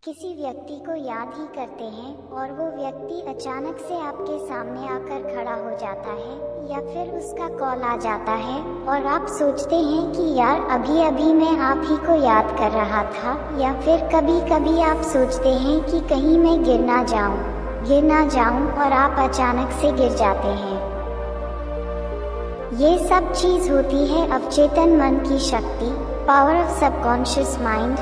किसी व्यक्ति को याद ही करते हैं और वो व्यक्ति अचानक से आपके सामने आकर खड़ा हो जाता है या फिर उसका कॉल आ जाता है और आप सोचते हैं कि यार अभी अभी मैं आप ही को याद कर रहा था। या फिर कभी कभी आप सोचते हैं कि कहीं मैं गिर ना जाऊं और आप अचानक से गिर जाते हैं। ये सब चीज होती है अवचेतन मन की शक्ति, पावर ऑफ सबकॉन्शियस माइंड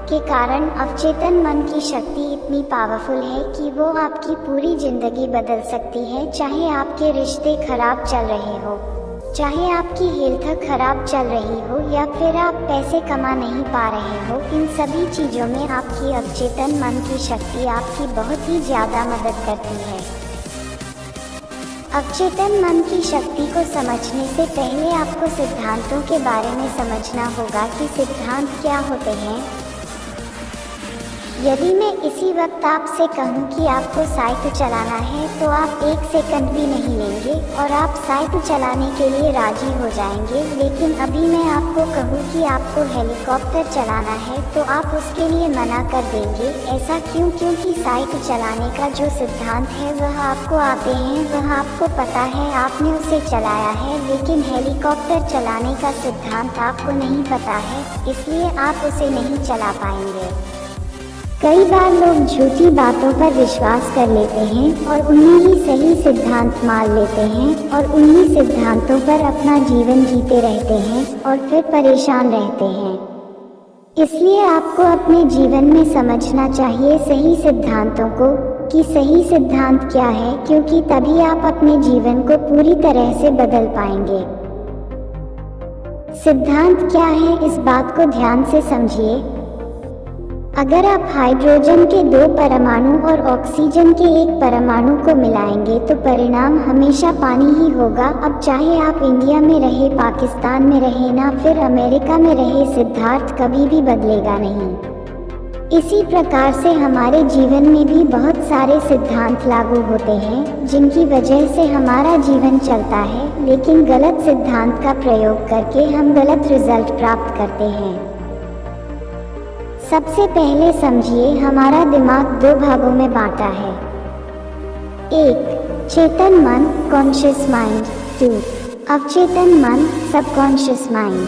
के कारण। अवचेतन मन की शक्ति इतनी पावरफुल है कि वो आपकी पूरी जिंदगी बदल सकती है। चाहे आपके रिश्ते खराब चल रहे हो, चाहे आपकी हेल्थ खराब चल रही हो या फिर आप पैसे कमा नहीं पा रहे हो, इन सभी चीज़ों में आपकी अवचेतन मन की शक्ति आपकी बहुत ही ज़्यादा मदद करती है। अवचेतन मन की शक्ति को समझने से पहले आपको सिद्धांतों के बारे में समझना होगा कि सिद्धांत क्या होते हैं। यदि मैं इसी वक्त आपसे कहूं कि आपको साइकिल चलाना है तो आप 1 सेकंड भी नहीं लेंगे और आप साइकिल चलाने के लिए राजी हो जाएंगे। लेकिन अभी मैं आपको कहूं कि आपको हेलीकॉप्टर चलाना है तो आप उसके लिए मना कर देंगे। ऐसा क्यों? क्योंकि साइकिल चलाने का जो सिद्धांत है वह आपको आते हैं, वह आपको पता है, आपने उसे चलाया है। लेकिन हेलीकॉप्टर चलाने का सिद्धांत आपको नहीं पता है, इसलिए आप उसे नहीं चला पाएंगे। कई बार लोग झूठी बातों पर विश्वास कर लेते हैं और उन्हीं ही सही सिद्धांत मान लेते हैं और उन्हीं सिद्धांतों पर अपना जीवन जीते रहते हैं और फिर परेशान रहते हैं। इसलिए आपको अपने जीवन में समझना चाहिए सही सिद्धांतों को कि सही सिद्धांत क्या है, क्योंकि तभी आप अपने जीवन को पूरी तरह से बदल पाएंगे। सिद्धांत क्या है, इस बात को ध्यान से समझिए। अगर आप हाइड्रोजन के 2 परमाणु और ऑक्सीजन के 1 परमाणु को मिलाएंगे तो परिणाम हमेशा पानी ही होगा। अब चाहे आप इंडिया में रहे, पाकिस्तान में रहे, ना फिर अमेरिका में रहे, सिद्धांत कभी भी बदलेगा नहीं। इसी प्रकार से हमारे जीवन में भी बहुत सारे सिद्धांत लागू होते हैं जिनकी वजह से हमारा जीवन चलता है, लेकिन गलत सिद्धांत का प्रयोग करके हम गलत रिजल्ट प्राप्त करते हैं। सबसे पहले समझिए, हमारा दिमाग 2 भागों में बांटा है। 1 चेतन मन, कॉन्शियस माइंड। 2 अवचेतन मन, सबकॉन्शियस माइंड।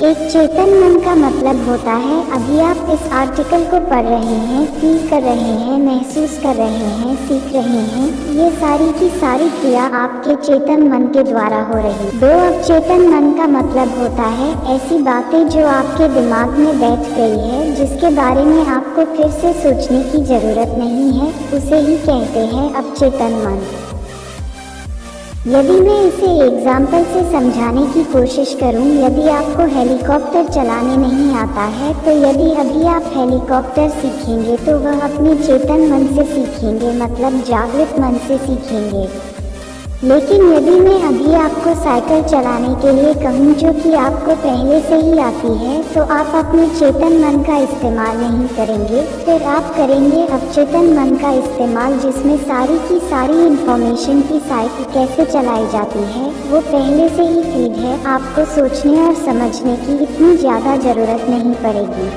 एक चेतन मन का मतलब होता है अभी आप इस आर्टिकल को पढ़ रहे हैं, फील कर रहे हैं, महसूस कर रहे हैं, सीख रहे हैं, ये सारी की सारी क्रिया आपके चेतन मन के द्वारा हो रही। 2 अवचेतन मन का मतलब होता है ऐसी बातें जो आपके दिमाग में बैठ गई है, जिसके बारे में आपको फिर से सोचने की जरूरत नहीं है, उसे ही कहते हैं अवचेतन मन। यदि मैं इसे एग्जाम्पल से समझाने की कोशिश करूं, यदि आपको हेलीकॉप्टर चलाने नहीं आता है तो यदि अभी आप हेलीकॉप्टर सीखेंगे तो वह अपने चेतन मन से सीखेंगे, मतलब जागृत मन से सीखेंगे। लेकिन यदि मैं अभी आपको साइकिल चलाने के लिए कहूँ जो कि आपको पहले से ही आती है, तो आप अपने चेतन मन का इस्तेमाल नहीं करेंगे, फिर आप करेंगे अवचेतन मन का इस्तेमाल, जिसमें सारी की सारी इंफॉर्मेशन की साइकिल कैसे चलाई जाती है वो पहले से ही फीड है। आपको सोचने और समझने की इतनी ज़्यादा ज़रूरत नहीं पड़ेगी।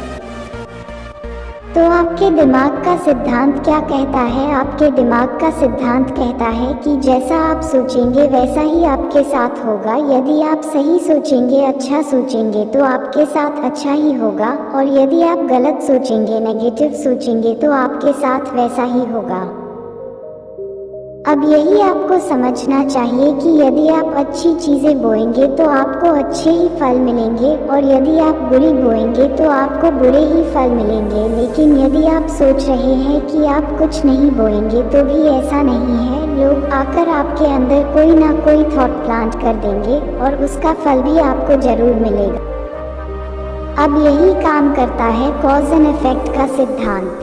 तो आपके दिमाग का सिद्धांत क्या कहता है? आपके दिमाग का सिद्धांत कहता है कि जैसा आप सोचेंगे वैसा ही आपके साथ होगा। यदि आप सही सोचेंगे, अच्छा सोचेंगे तो आपके साथ अच्छा ही होगा, और यदि आप गलत सोचेंगे, नेगेटिव सोचेंगे तो आपके साथ वैसा ही होगा। अब यही आपको समझना चाहिए कि यदि आप अच्छी चीज़ें बोएंगे तो आपको अच्छे ही फल मिलेंगे, और यदि आप बुरी बोएंगे तो आपको बुरे ही फल मिलेंगे। लेकिन यदि आप सोच रहे हैं कि आप कुछ नहीं बोएंगे तो भी ऐसा नहीं है। लोग आकर आपके अंदर कोई ना कोई थॉट प्लांट कर देंगे और उसका फल भी आपको जरूर मिलेगा। अब यही काम करता है कॉज एंड इफेक्ट का सिद्धांत।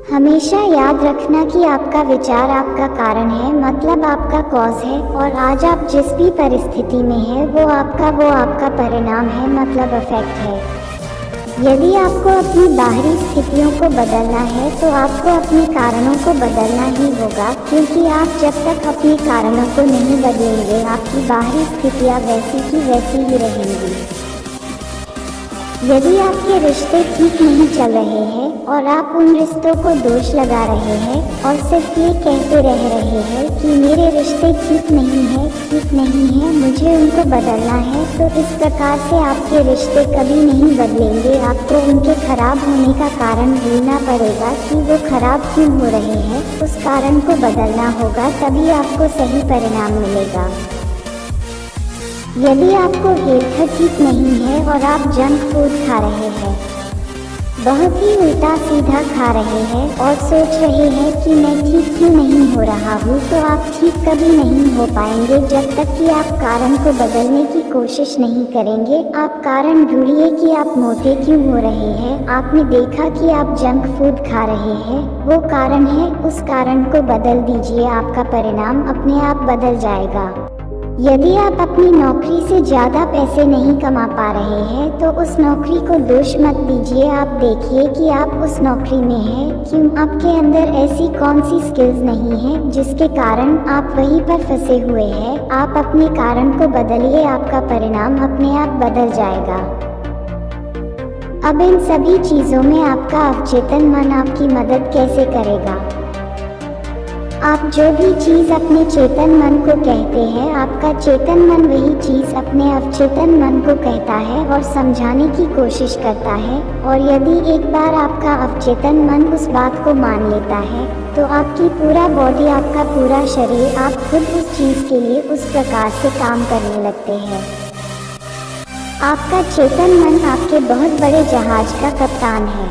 हमेशा याद रखना कि आपका विचार आपका कारण है, मतलब आपका कॉज है, और आज आप जिस भी परिस्थिति में है वो आपका परिणाम है, मतलब इफेक्ट है। यदि आपको अपनी बाहरी स्थितियों को बदलना है तो आपको अपने कारणों को बदलना ही होगा, क्योंकि आप जब तक अपने कारणों को नहीं बदलेंगे आपकी बाहरी स्थितियाँ वैसी की वैसी ही रहेंगी। यदि आपके रिश्ते ठीक नहीं चल रहे हैं और आप उन रिश्तों को दोष लगा रहे हैं और सिर्फ ये कहते रह रहे हैं कि मेरे रिश्ते ठीक नहीं है, मुझे उनको बदलना है, तो इस प्रकार से आपके रिश्ते कभी नहीं बदलेंगे। आपको उनके खराब होने का कारण ढूंढना पड़ेगा कि वो खराब क्यों हो रहे हैं, उस कारण को बदलना होगा, तभी आपको सही परिणाम मिलेगा। यदि आपको हेल्थ ठीक नहीं है और आप जंक फूड खा रहे हैं, बहुत ही उल्टा सीधा खा रहे हैं और सोच रहे हैं कि मैं ठीक क्यों नहीं हो रहा हूँ, तो आप ठीक कभी नहीं हो पाएंगे जब तक कि आप कारण को बदलने की कोशिश नहीं करेंगे। आप कारण ढूंढिए कि आप मोटे क्यों हो रहे हैं। आपने देखा कि आप जंक फूड खा रहे हैं, वो कारण है, उस कारण को बदल दीजिए, आपका परिणाम अपने आप बदल जाएगा। यदि आप अपनी नौकरी से ज़्यादा पैसे नहीं कमा पा रहे हैं तो उस नौकरी को दोष मत दीजिए। आप देखिए कि आप उस नौकरी में हैं, क्यों आपके अंदर ऐसी कौन सी स्किल्स नहीं है जिसके कारण आप वहीं पर फंसे हुए हैं। आप अपने कारण को बदलिए, आपका परिणाम अपने आप बदल जाएगा। अब इन सभी चीज़ों में आपका अवचेतन मन आपकी मदद कैसे करेगा। आप जो भी चीज़ अपने चेतन मन को कहते हैं, आपका चेतन मन वही चीज़ अपने अवचेतन मन को कहता है और समझाने की कोशिश करता है। और यदि एक बार आपका अवचेतन मन उस बात को मान लेता है तो आपकी पूरा बॉडी, आपका पूरा शरीर, आप खुद उस चीज़ के लिए उस प्रकार से काम करने लगते हैं। आपका चेतन मन आपके बहुत बड़े जहाज का कप्तान है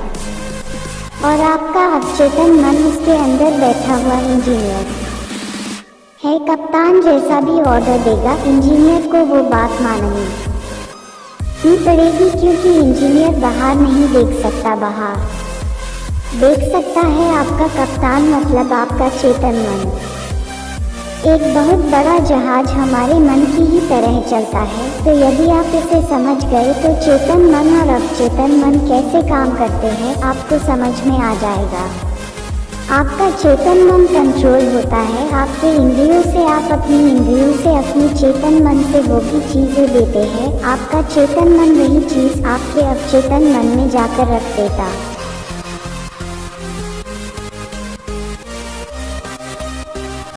और आपका अवचेतन मन उसके अंदर बैठा हुआ इंजीनियर है। कप्तान जैसा भी ऑर्डर देगा, इंजीनियर को वो बात माननी ही पड़ेगी, क्योंकि इंजीनियर बाहर नहीं देख सकता, बाहर देख सकता है आपका कप्तान, मतलब आपका चेतन मन। एक बहुत बड़ा जहाज हमारे मन की ही तरह चलता है। तो यदि आप इसे समझ गए तो चेतन मन और अवचेतन मन कैसे काम करते हैं आपको समझ में आ जाएगा। आपका चेतन मन कंट्रोल होता है आपके इंद्रियों से। आप अपनी इंद्रियों से अपने चेतन मन से वो भी चीज़ें देते हैं। आपका चेतन मन वही चीज़ आपके अवचेतन मन में जाकर रख देता।